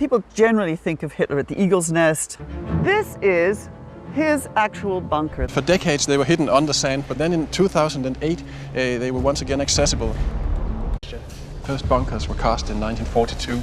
People generally think of Hitler at the Eagle's Nest. This is his actual bunker. For decades they were hidden under sand, but then in 2008 they were once again accessible. First bunkers were cast in 1942.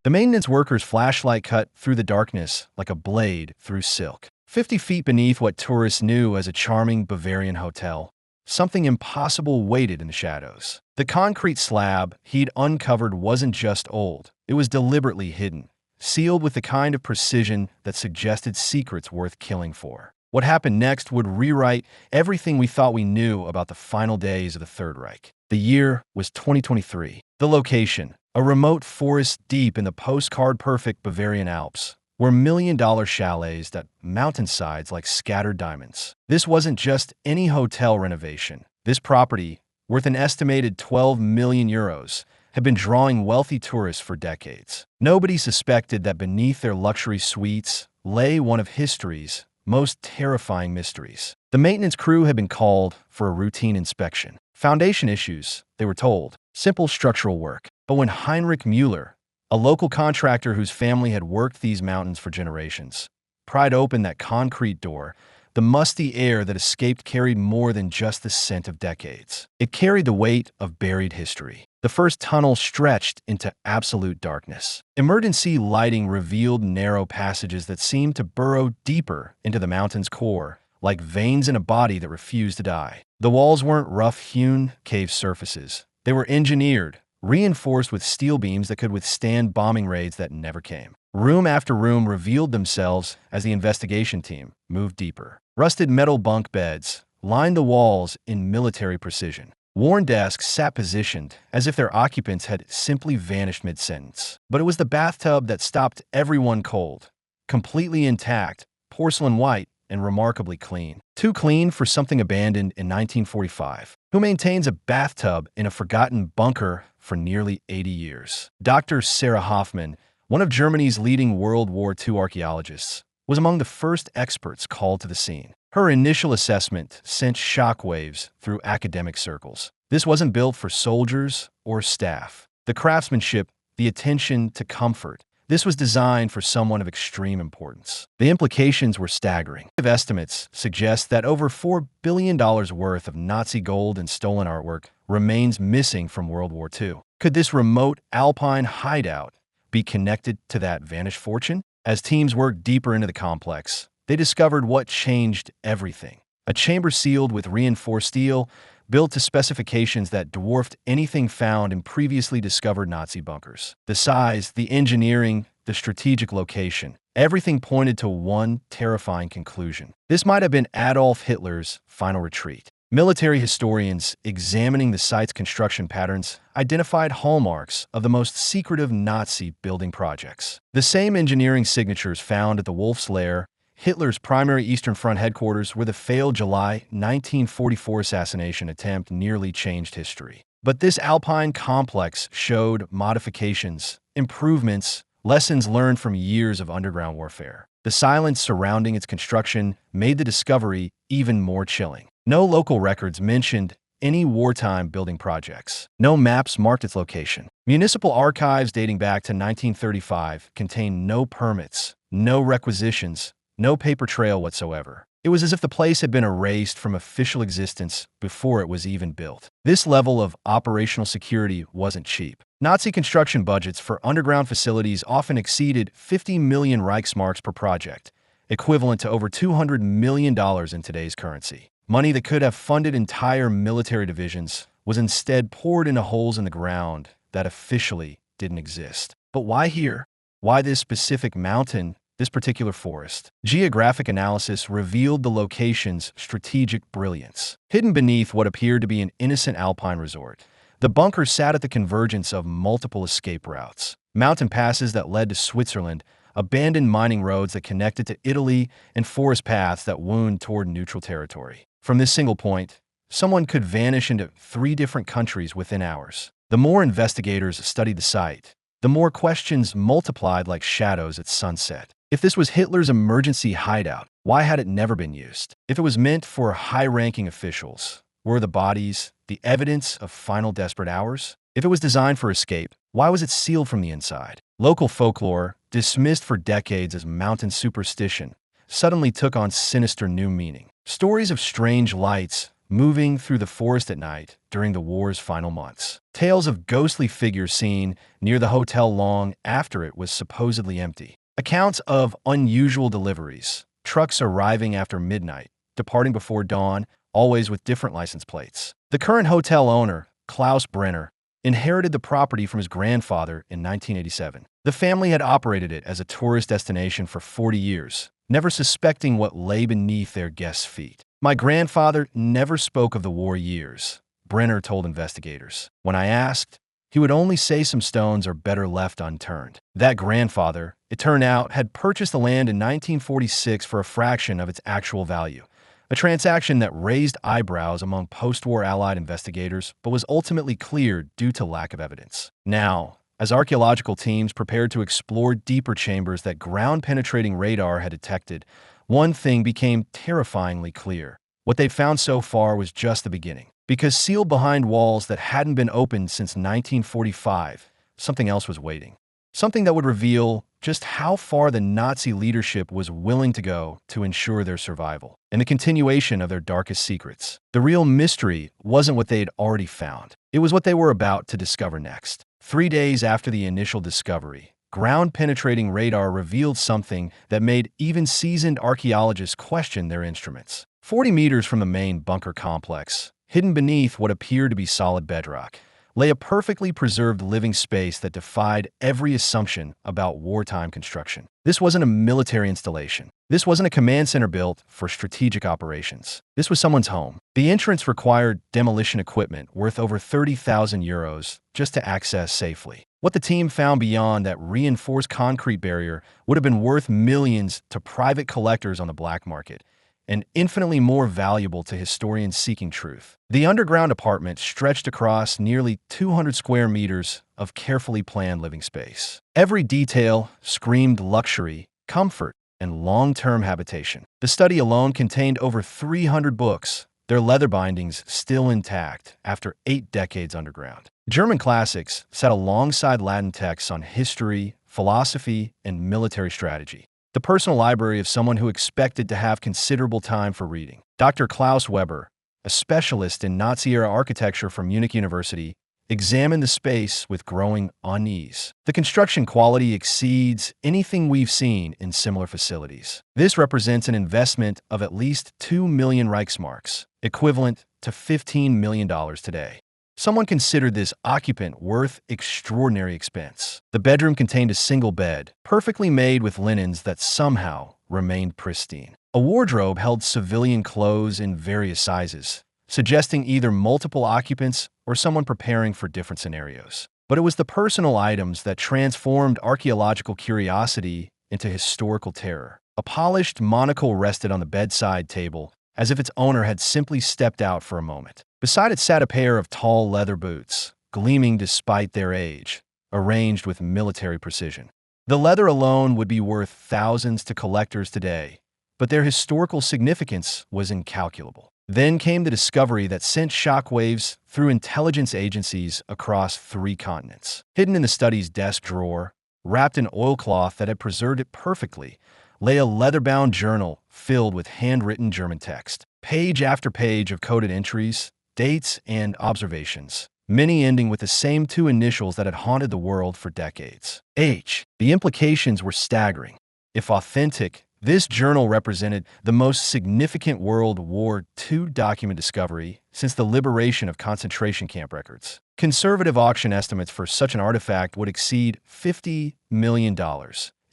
The maintenance worker's flashlight cut through the darkness like a blade through silk. 50 feet beneath what tourists knew as a charming Bavarian hotel, something impossible waited in the shadows. The concrete slab he'd uncovered wasn't just old, it was deliberately hidden, sealed with the kind of precision that suggested secrets worth killing for. What happened next would rewrite everything we thought we knew about the final days of the Third Reich. The year was 2023. The location, a remote forest deep in the postcard-perfect Bavarian Alps, were million-dollar chalets that mountainsides like scattered diamonds. This wasn't just any hotel renovation. This property, worth an estimated 12 million euros, had been drawing wealthy tourists for decades. Nobody suspected that beneath their luxury suites lay one of history's most terrifying mysteries. The maintenance crew had been called for a routine inspection. Foundation issues, they were told, simple structural work. But when Heinrich Müller, a local contractor whose family had worked these mountains for generations, pried open that concrete door, the musty air that escaped carried more than just the scent of decades. It carried the weight of buried history. The first tunnel stretched into absolute darkness. Emergency lighting revealed narrow passages that seemed to burrow deeper into the mountain's core, like veins in a body that refused to die. The walls weren't rough-hewn cave surfaces. They were engineered, reinforced with steel beams that could withstand bombing raids that never came. Room after room revealed themselves as the investigation team moved deeper. Rusted metal bunk beds lined the walls in military precision. Worn desks sat positioned as if their occupants had simply vanished mid-sentence. But it was the bathtub that stopped everyone cold. Completely intact, porcelain white, and remarkably clean. Too clean for something abandoned in 1945. Who maintains a bathtub in a forgotten bunker for nearly 80 years? Dr. Sarah Hoffman, one of Germany's leading World War II archaeologists, was among the first experts called to the scene. Her initial assessment sent shockwaves through academic circles. This wasn't built for soldiers or staff. The craftsmanship, the attention to comfort, this was designed for someone of extreme importance. The implications were staggering. Estimates suggest that over $4 billion worth of Nazi gold and stolen artwork remains missing from World War II. Could this remote alpine hideout be connected to that vanished fortune? As teams worked deeper into the complex, they discovered what changed everything. A chamber sealed with reinforced steel, built to specifications that dwarfed anything found in previously discovered Nazi bunkers. The size, the engineering, the strategic location, everything pointed to one terrifying conclusion. This might have been Adolf Hitler's final retreat. Military historians examining the site's construction patterns identified hallmarks of the most secretive Nazi building projects. The same engineering signatures found at the Wolf's Lair, Hitler's primary Eastern Front headquarters, where the failed July 1944 assassination attempt nearly changed history. But this Alpine complex showed modifications, improvements, lessons learned from years of underground warfare. The silence surrounding its construction made the discovery even more chilling. No local records mentioned any wartime building projects. No maps marked its location. Municipal archives dating back to 1935 contained no permits, no requisitions, no paper trail whatsoever. It was as if the place had been erased from official existence before it was even built. This level of operational security wasn't cheap. Nazi construction budgets for underground facilities often exceeded 50 million Reichsmarks per project, equivalent to over $200 million in today's currency. Money that could have funded entire military divisions was instead poured into holes in the ground that officially didn't exist. But why here? Why this specific mountain? This particular forest? Geographic analysis revealed the location's strategic brilliance. Hidden beneath what appeared to be an innocent alpine resort, the bunker sat at the convergence of multiple escape routes. Mountain passes that led to Switzerland, abandoned mining roads that connected to Italy, and forest paths that wound toward neutral territory. From this single point, someone could vanish into 3 different countries within hours. The more investigators studied the site, the more questions multiplied like shadows at sunset. If this was Hitler's emergency hideout, why had it never been used? If it was meant for high-ranking officials, were the bodies the evidence of final desperate hours? If it was designed for escape, why was it sealed from the inside? Local folklore, dismissed for decades as mountain superstition, suddenly took on sinister new meaning. Stories of strange lights moving through the forest at night during the war's final months. Tales of ghostly figures seen near the hotel long after it was supposedly empty. Accounts of unusual deliveries, trucks arriving after midnight, departing before dawn, always with different license plates. The current hotel owner, Klaus Brenner, inherited the property from his grandfather in 1987. The family had operated it as a tourist destination for 40 years, never suspecting what lay beneath their guests' feet. My grandfather never spoke of the war years, Brenner told investigators. When I asked, he would only say some stones are better left unturned. That grandfather, it turned out, had purchased the land in 1946 for a fraction of its actual value. A transaction that raised eyebrows among post-war Allied investigators, but was ultimately cleared due to lack of evidence. Now, as archaeological teams prepared to explore deeper chambers that ground-penetrating radar had detected, one thing became terrifyingly clear. What they found so far was just the beginning. Because sealed behind walls that hadn't been opened since 1945, something else was waiting. Something that would reveal just how far the Nazi leadership was willing to go to ensure their survival and the continuation of their darkest secrets. The real mystery wasn't what they'd already found. It was what they were about to discover next. 3 days after the initial discovery, ground-penetrating radar revealed something that made even seasoned archaeologists question their instruments. 40 meters from the main bunker complex, hidden beneath what appeared to be solid bedrock, lay a perfectly preserved living space that defied every assumption about wartime construction. This wasn't a military installation. This wasn't a command center built for strategic operations. This was someone's home. The entrance required demolition equipment worth over 30,000 euros just to access safely. What the team found beyond that reinforced concrete barrier would have been worth millions to private collectors on the black market, and infinitely more valuable to historians seeking truth. The underground apartment stretched across nearly 200 square meters of carefully planned living space. Every detail screamed luxury, comfort, and long-term habitation. The study alone contained over 300 books, their leather bindings still intact after 8 decades underground. German classics sat alongside Latin texts on history, philosophy, and military strategy. The personal library of someone who expected to have considerable time for reading. Dr. Klaus Weber, a specialist in Nazi-era architecture from Munich University, examined the space with growing unease. The construction quality exceeds anything we've seen in similar facilities. This represents an investment of at least 2 million Reichsmarks, equivalent to $15 million today. Someone considered this occupant worth extraordinary expense. The bedroom contained a single bed, perfectly made with linens that somehow remained pristine. A wardrobe held civilian clothes in various sizes, suggesting either multiple occupants or someone preparing for different scenarios. But it was the personal items that transformed archaeological curiosity into historical terror. A polished monocle rested on the bedside table, as if its owner had simply stepped out for a moment. Beside it sat a pair of tall leather boots, gleaming despite their age, arranged with military precision. The leather alone would be worth thousands to collectors today, but their historical significance was incalculable. Then came the discovery that sent shockwaves through intelligence agencies across 3 continents. Hidden in the study's desk drawer, wrapped in oilcloth that had preserved it perfectly, lay a leather-bound journal filled with handwritten German text. Page after page of coded entries, dates, and observations, many ending with the same 2 initials that had haunted the world for decades. H. The implications were staggering. If authentic, this journal represented the most significant World War II document discovery since the liberation of concentration camp records. Conservative auction estimates for such an artifact would exceed $50 million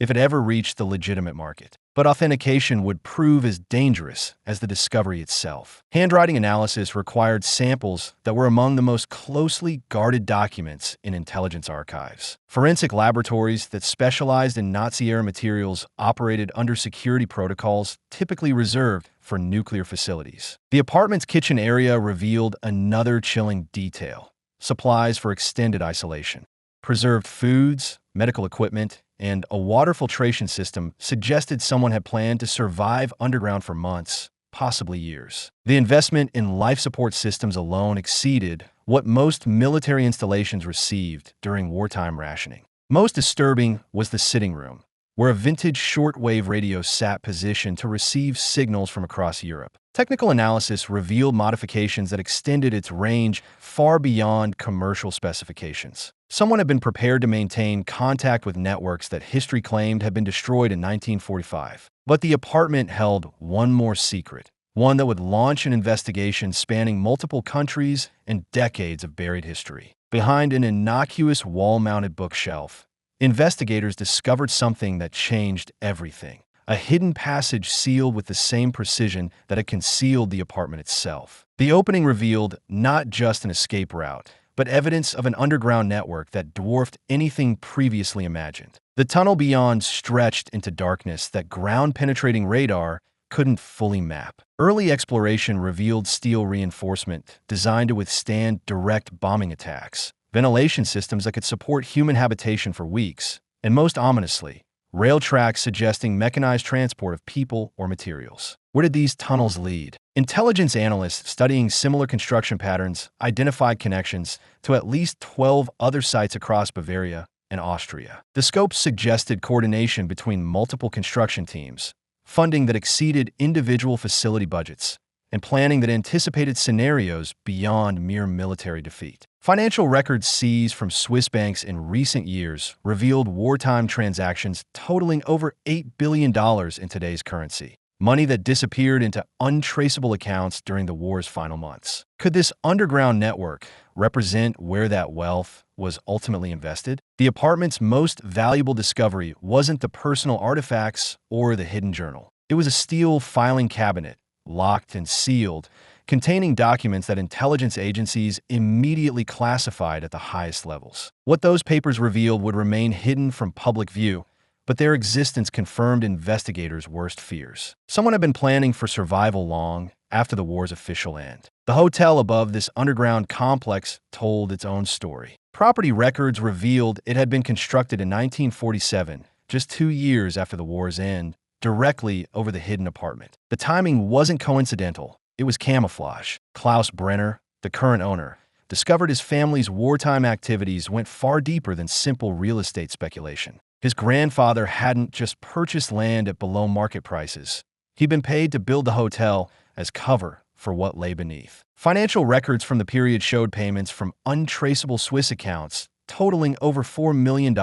if it ever reached the legitimate market. But authentication would prove as dangerous as the discovery itself. Handwriting analysis required samples that were among the most closely guarded documents in intelligence archives. Forensic laboratories that specialized in Nazi-era materials operated under security protocols typically reserved for nuclear facilities. The apartment's kitchen area revealed another chilling detail: supplies for extended isolation. Preserved foods, medical equipment, and a water filtration system suggested someone had planned to survive underground for months, possibly years. The investment in life support systems alone exceeded what most military installations received during wartime rationing. Most disturbing was the sitting room, where a vintage shortwave radio sat positioned to receive signals from across Europe. Technical analysis revealed modifications that extended its range far beyond commercial specifications. Someone had been prepared to maintain contact with networks that history claimed had been destroyed in 1945. But the apartment held one more secret, one that would launch an investigation spanning multiple countries and decades of buried history. Behind an innocuous wall-mounted bookshelf, investigators discovered something that changed everything. A hidden passage sealed with the same precision that had concealed the apartment itself. The opening revealed not just an escape route, but evidence of an underground network that dwarfed anything previously imagined. The tunnel beyond stretched into darkness that ground-penetrating radar couldn't fully map. Early exploration revealed steel reinforcement designed to withstand direct bombing attacks, ventilation systems that could support human habitation for weeks, and most ominously, rail tracks suggesting mechanized transport of people or materials. Where did these tunnels lead? Intelligence analysts studying similar construction patterns identified connections to at least 12 other sites across Bavaria and Austria. The scopes suggested coordination between multiple construction teams, funding that exceeded individual facility budgets, and planning that anticipated scenarios beyond mere military defeat. Financial records seized from Swiss banks in recent years revealed wartime transactions totaling over $8 billion in today's currency, money that disappeared into untraceable accounts during the war's final months. Could this underground network represent where that wealth was ultimately invested? The apartment's most valuable discovery wasn't the personal artifacts or the hidden journal. It was a steel filing cabinet, locked and sealed, containing documents that intelligence agencies immediately classified at the highest levels. What those papers revealed would remain hidden from public view, but their existence confirmed investigators' worst fears. Someone had been planning for survival long after the war's official end. The hotel above this underground complex told its own story. Property records revealed it had been constructed in 1947, just 2 years after the war's end, directly over the hidden apartment. The timing wasn't coincidental. It was camouflage. Klaus Brenner, the current owner, discovered his family's wartime activities went far deeper than simple real estate speculation. His grandfather hadn't just purchased land at below market prices. He'd been paid to build the hotel as cover for what lay beneath. Financial records from the period showed payments from untraceable Swiss accounts totaling over $4 million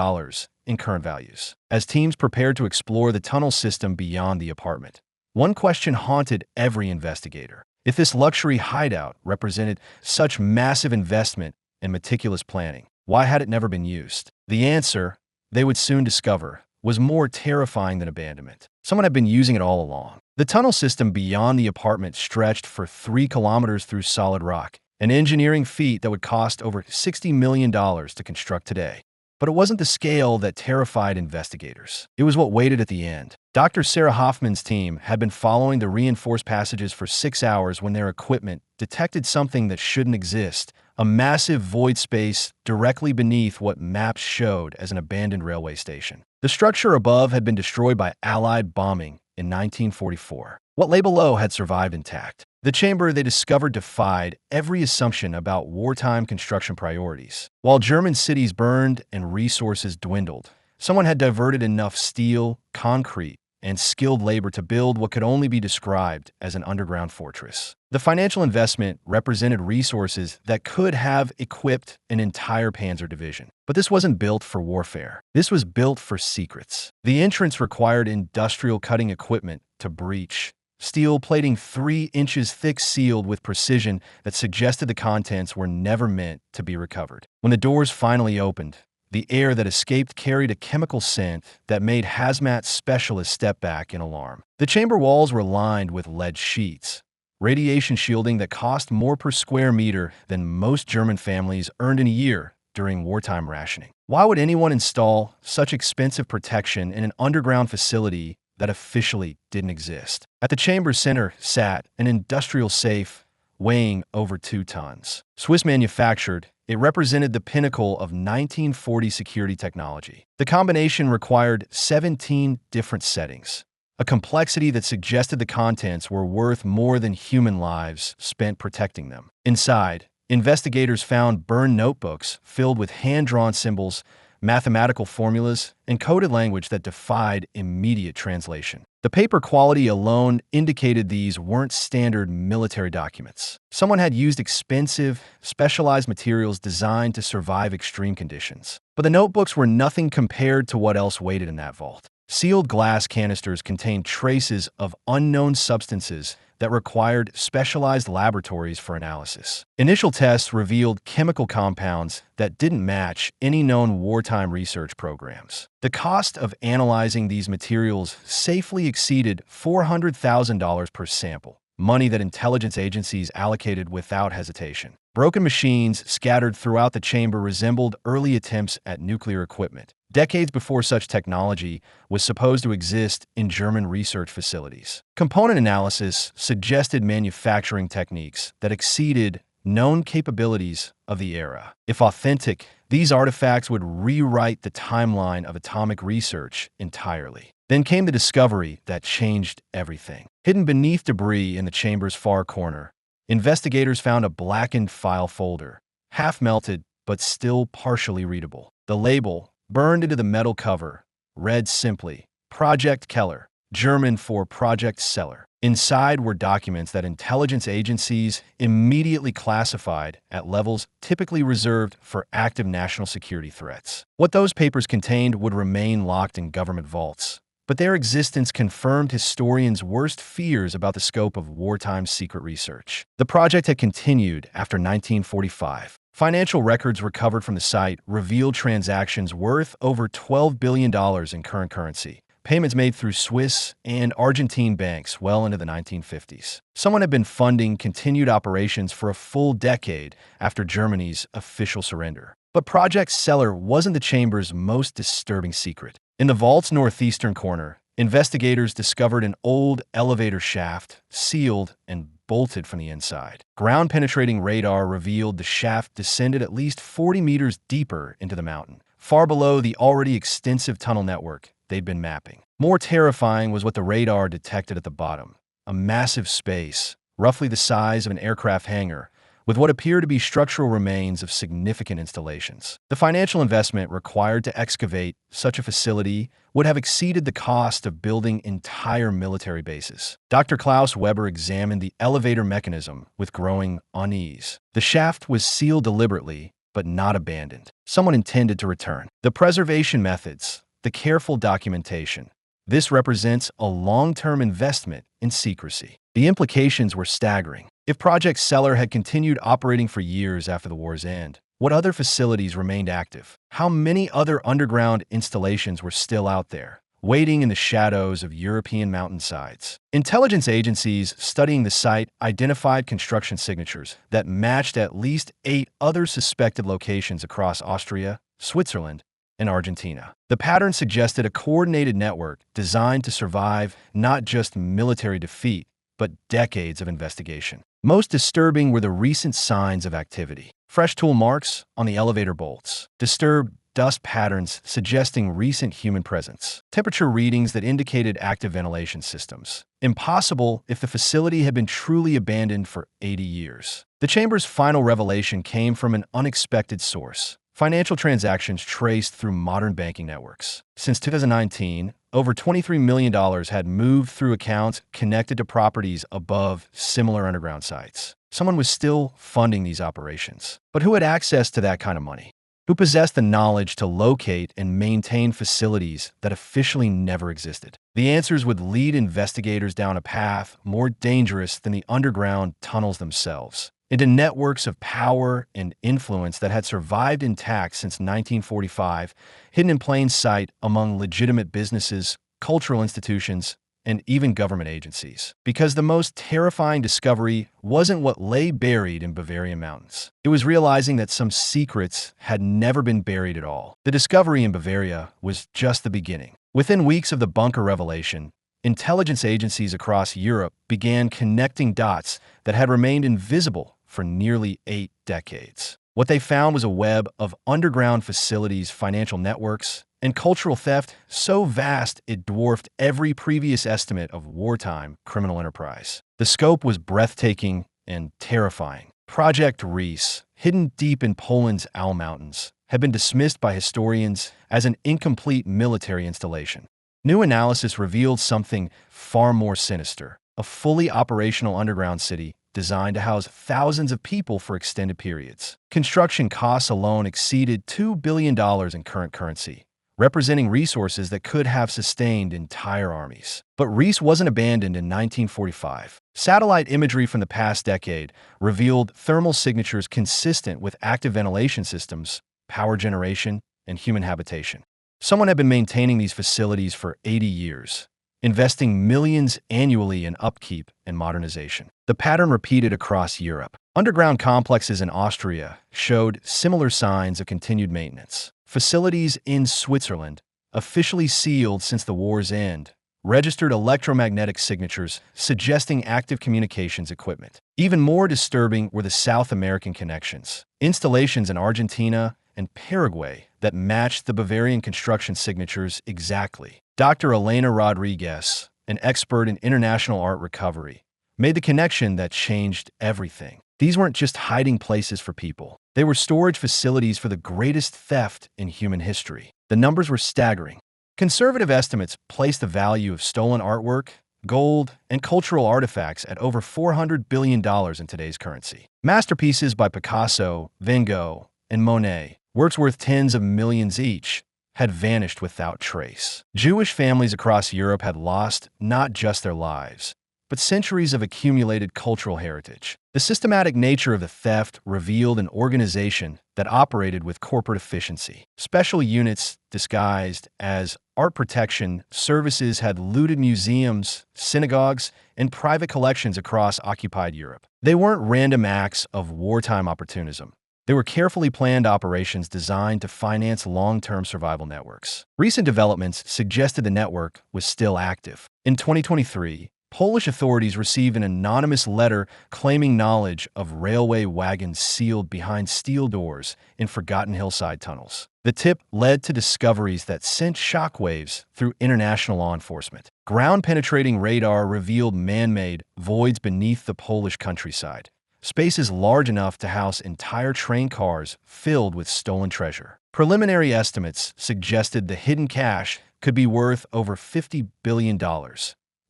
in current values. As teams prepared to explore the tunnel system beyond the apartment, one question haunted every investigator. If this luxury hideout represented such massive investment and meticulous planning, why had it never been used? The answer, they would soon discover, was more terrifying than abandonment. Someone had been using it all along. The tunnel system beyond the apartment stretched for 3 kilometers through solid rock, an engineering feat that would cost over $60 million to construct today. But it wasn't the scale that terrified investigators. It was what waited at the end. Dr. Sarah Hoffman's team had been following the reinforced passages for 6 hours when their equipment detected something that shouldn't exist, a massive void space directly beneath what maps showed as an abandoned railway station. The structure above had been destroyed by Allied bombing in 1944. What lay below had survived intact. The chamber they discovered defied every assumption about wartime construction priorities. While German cities burned and resources dwindled, someone had diverted enough steel, concrete, and skilled labor to build what could only be described as an underground fortress. The financial investment represented resources that could have equipped an entire panzer division. But this wasn't built for warfare. This was built for secrets. The entrance required industrial cutting equipment to breach, steel plating 3 inches thick sealed with precision that suggested the contents were never meant to be recovered. When the doors finally opened, the air that escaped carried a chemical scent that made hazmat specialists step back in alarm. The chamber walls were lined with lead sheets, radiation shielding that cost more per square meter than most German families earned in a year during wartime rationing. Why would anyone install such expensive protection in an underground facility that officially didn't exist? At the chamber's center sat an industrial safe weighing over 2 tons. Swiss manufactured, it represented the pinnacle of 1940 security technology. The combination required 17 different settings, a complexity that suggested the contents were worth more than human lives spent protecting them. Inside, investigators found burned notebooks filled with hand-drawn symbols mathematical formulas, and coded language that defied immediate translation. The paper quality alone indicated these weren't standard military documents. Someone had used expensive, specialized materials designed to survive extreme conditions. But the notebooks were nothing compared to what else waited in that vault. Sealed glass canisters contained traces of unknown substances that required specialized laboratories for analysis. Initial tests revealed chemical compounds that didn't match any known wartime research programs. The cost of analyzing these materials safely exceeded $400,000 per sample, money that intelligence agencies allocated without hesitation. Broken machines scattered throughout the chamber resembled early attempts at nuclear equipment, decades before such technology was supposed to exist in German research facilities. Component analysis suggested manufacturing techniques that exceeded known capabilities of the era. If authentic, these artifacts would rewrite the timeline of atomic research entirely. Then came the discovery that changed everything. Hidden beneath debris in the chamber's far corner, investigators found a blackened file folder, half melted but still partially readable. The label, burned into the metal cover, read simply, Project Keller, German for Project Seller. Inside were documents that intelligence agencies immediately classified at levels typically reserved for active national security threats. What those papers contained would remain locked in government vaults, but their existence confirmed historians' worst fears about the scope of wartime secret research. The project had continued after 1945. Financial records recovered from the site revealed transactions worth over $12 billion in current currency, payments made through Swiss and Argentine banks well into the 1950s. Someone had been funding continued operations for a full decade after Germany's official surrender. But Project Seller wasn't the chamber's most disturbing secret. In the vault's northeastern corner, investigators discovered an old elevator shaft, sealed and bolted from the inside. Ground-penetrating radar revealed the shaft descended at least 40 meters deeper into the mountain, far below the already extensive tunnel network they'd been mapping. More terrifying was what the radar detected at the bottom, a massive space, roughly the size of an aircraft hangar, with what appeared to be structural remains of significant installations. The financial investment required to excavate such a facility would have exceeded the cost of building entire military bases. Dr. Klaus Weber examined the elevator mechanism with growing unease. The shaft was sealed deliberately, but not abandoned. Someone intended to return. The preservation methods, the careful documentation. This represents a long-term investment in secrecy. The implications were staggering. If Project Seller had continued operating for years after the war's end, what other facilities remained active? How many other underground installations were still out there, waiting in the shadows of European mountainsides? Intelligence agencies studying the site identified construction signatures that matched at least 8 other suspected locations across Austria, Switzerland, and Argentina. The pattern suggested a coordinated network designed to survive not just military defeat, but decades of investigation. Most disturbing were the recent signs of activity. Fresh tool marks on the elevator bolts, disturbed dust patterns suggesting recent human presence, temperature readings that indicated active ventilation systems. Impossible if the facility had been truly abandoned for 80 years. The chamber's final revelation came from an unexpected source. Financial transactions traced through modern banking networks. Since 2019, over $23 million had moved through accounts connected to properties above similar underground sites. Someone was still funding these operations. But who had access to that kind of money? Who possessed the knowledge to locate and maintain facilities that officially never existed? The answers would lead investigators down a path more dangerous than the underground tunnels themselves, into networks of power and influence that had survived intact since 1945, hidden in plain sight among legitimate businesses, cultural institutions, and even government agencies. Because the most terrifying discovery wasn't what lay buried in Bavarian mountains. It was realizing that some secrets had never been buried at all. The discovery in Bavaria was just the beginning. Within weeks of the bunker revelation, intelligence agencies across Europe began connecting dots that had remained invisible for nearly 8 decades. What they found was a web of underground facilities, financial networks, and cultural theft so vast it dwarfed every previous estimate of wartime criminal enterprise. The scope was breathtaking and terrifying. Project Reese, hidden deep in Poland's Owl Mountains, had been dismissed by historians as an incomplete military installation. New analysis revealed something far more sinister: a fully operational underground city designed to house thousands of people for extended periods. Construction costs alone exceeded $2 billion in current currency, representing resources that could have sustained entire armies. But Reese wasn't abandoned in 1945. Satellite imagery from the past decade revealed thermal signatures consistent with active ventilation systems, power generation, and human habitation. Someone had been maintaining these facilities for 80 years, investing millions annually in upkeep and modernization. The pattern repeated across Europe. Underground complexes in Austria showed similar signs of continued maintenance. Facilities in Switzerland, officially sealed since the war's end, registered electromagnetic signatures suggesting active communications equipment. Even more disturbing were the South American connections. Installations in Argentina and Paraguay that matched the Bavarian construction signatures exactly. Dr. Elena Rodriguez, an expert in international art recovery, made the connection that changed everything. These weren't just hiding places for people. They were storage facilities for the greatest theft in human history. The numbers were staggering. Conservative estimates placed the value of stolen artwork, gold, and cultural artifacts at over $400 billion in today's currency. Masterpieces by Picasso, Van Gogh, and Monet, works worth tens of millions each, had vanished without trace. Jewish families across Europe had lost not just their lives, but centuries of accumulated cultural heritage. The systematic nature of the theft revealed an organization that operated with corporate efficiency. Special units disguised as art protection services had looted museums, synagogues, and private collections across occupied Europe. They weren't random acts of wartime opportunism. They were carefully planned operations designed to finance long-term survival networks. Recent developments suggested the network was still active. In 2023, Polish authorities received an anonymous letter claiming knowledge of railway wagons sealed behind steel doors in forgotten hillside tunnels. The tip led to discoveries that sent shockwaves through international law enforcement. Ground-penetrating radar revealed man-made voids beneath the Polish countryside, spaces large enough to house entire train cars filled with stolen treasure. Preliminary estimates suggested the hidden cache could be worth over $50 billion,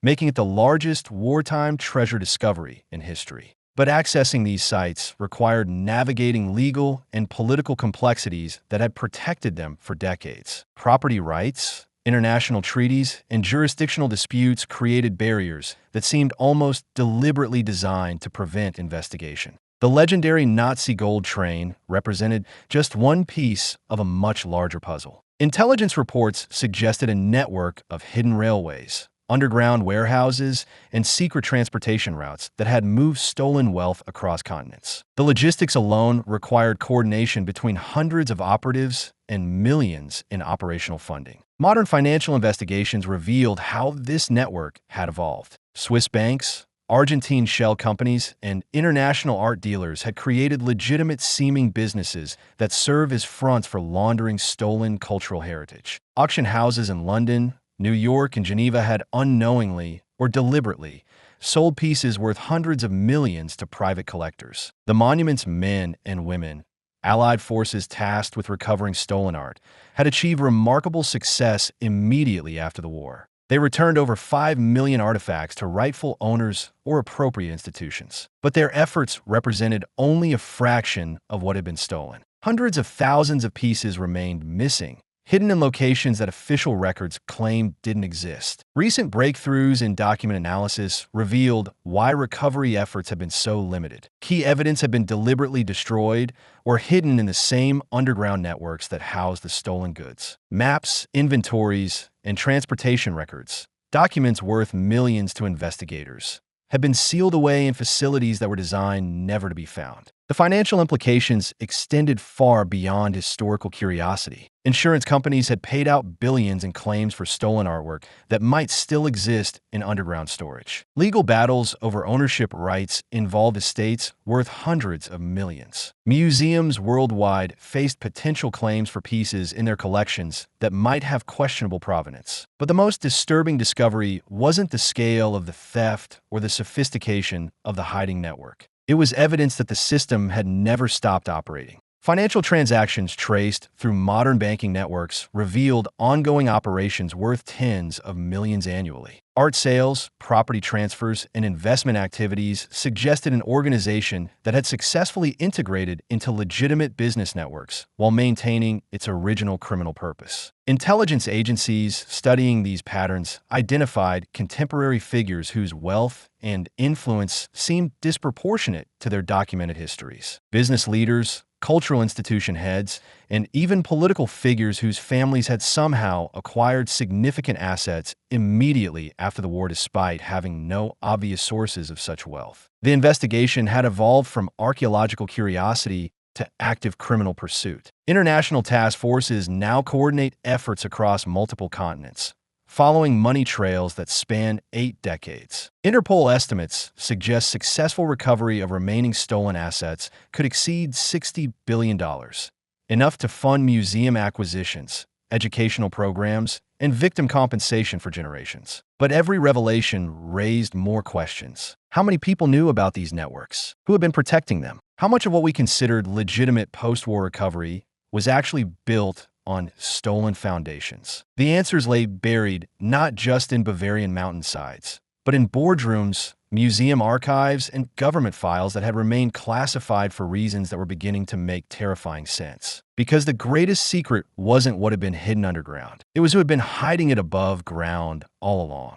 making it the largest wartime treasure discovery in history. But accessing these sites required navigating legal and political complexities that had protected them for decades. Property rights, international treaties, and jurisdictional disputes created barriers that seemed almost deliberately designed to prevent investigation. The legendary Nazi gold train represented just one piece of a much larger puzzle. Intelligence reports suggested a network of hidden railways, underground warehouses, and secret transportation routes that had moved stolen wealth across continents. The logistics alone required coordination between hundreds of operatives and millions in operational funding. Modern financial investigations revealed how this network had evolved. Swiss banks, Argentine shell companies, and international art dealers had created legitimate-seeming businesses that serve as fronts for laundering stolen cultural heritage. Auction houses in London, New York, and Geneva had unknowingly or deliberately sold pieces worth hundreds of millions to private collectors. The monument's men and women, Allied forces tasked with recovering stolen art, had achieved remarkable success immediately after the war. They returned over 5 million artifacts to rightful owners or appropriate institutions. But their efforts represented only a fraction of what had been stolen. Hundreds of thousands of pieces remained missing, hidden in locations that official records claimed didn't exist. Recent breakthroughs in document analysis revealed why recovery efforts have been so limited. Key evidence had been deliberately destroyed or hidden in the same underground networks that housed the stolen goods. Maps, inventories, and transportation records, documents worth millions to investigators, had been sealed away in facilities that were designed never to be found. The financial implications extended far beyond historical curiosity. Insurance companies had paid out billions in claims for stolen artwork that might still exist in underground storage. Legal battles over ownership rights involved estates worth hundreds of millions. Museums worldwide faced potential claims for pieces in their collections that might have questionable provenance. But the most disturbing discovery wasn't the scale of the theft or the sophistication of the hiding network. It was evidence that the system had never stopped operating. Financial transactions traced through modern banking networks revealed ongoing operations worth tens of millions annually. Art sales, property transfers, and investment activities suggested an organization that had successfully integrated into legitimate business networks while maintaining its original criminal purpose. Intelligence agencies studying these patterns identified contemporary figures whose wealth and influence seemed disproportionate to their documented histories. Business leaders, cultural institution heads, and even political figures whose families had somehow acquired significant assets immediately after the war despite having no obvious sources of such wealth. The investigation had evolved from archaeological curiosity to active criminal pursuit. International task forces now coordinate efforts across multiple continents, following money trails that span 8 decades. Interpol estimates suggest successful recovery of remaining stolen assets could exceed $60 billion, enough to fund museum acquisitions, educational programs, and victim compensation for generations. But every revelation raised more questions. How many people knew about these networks? Who had been protecting them? How much of what we considered legitimate post-war recovery was actually built on stolen foundations? The answers lay buried not just in Bavarian mountainsides, but in boardrooms, museum archives, and government files that had remained classified for reasons that were beginning to make terrifying sense. Because the greatest secret wasn't what had been hidden underground. It was who had been hiding it above ground all along.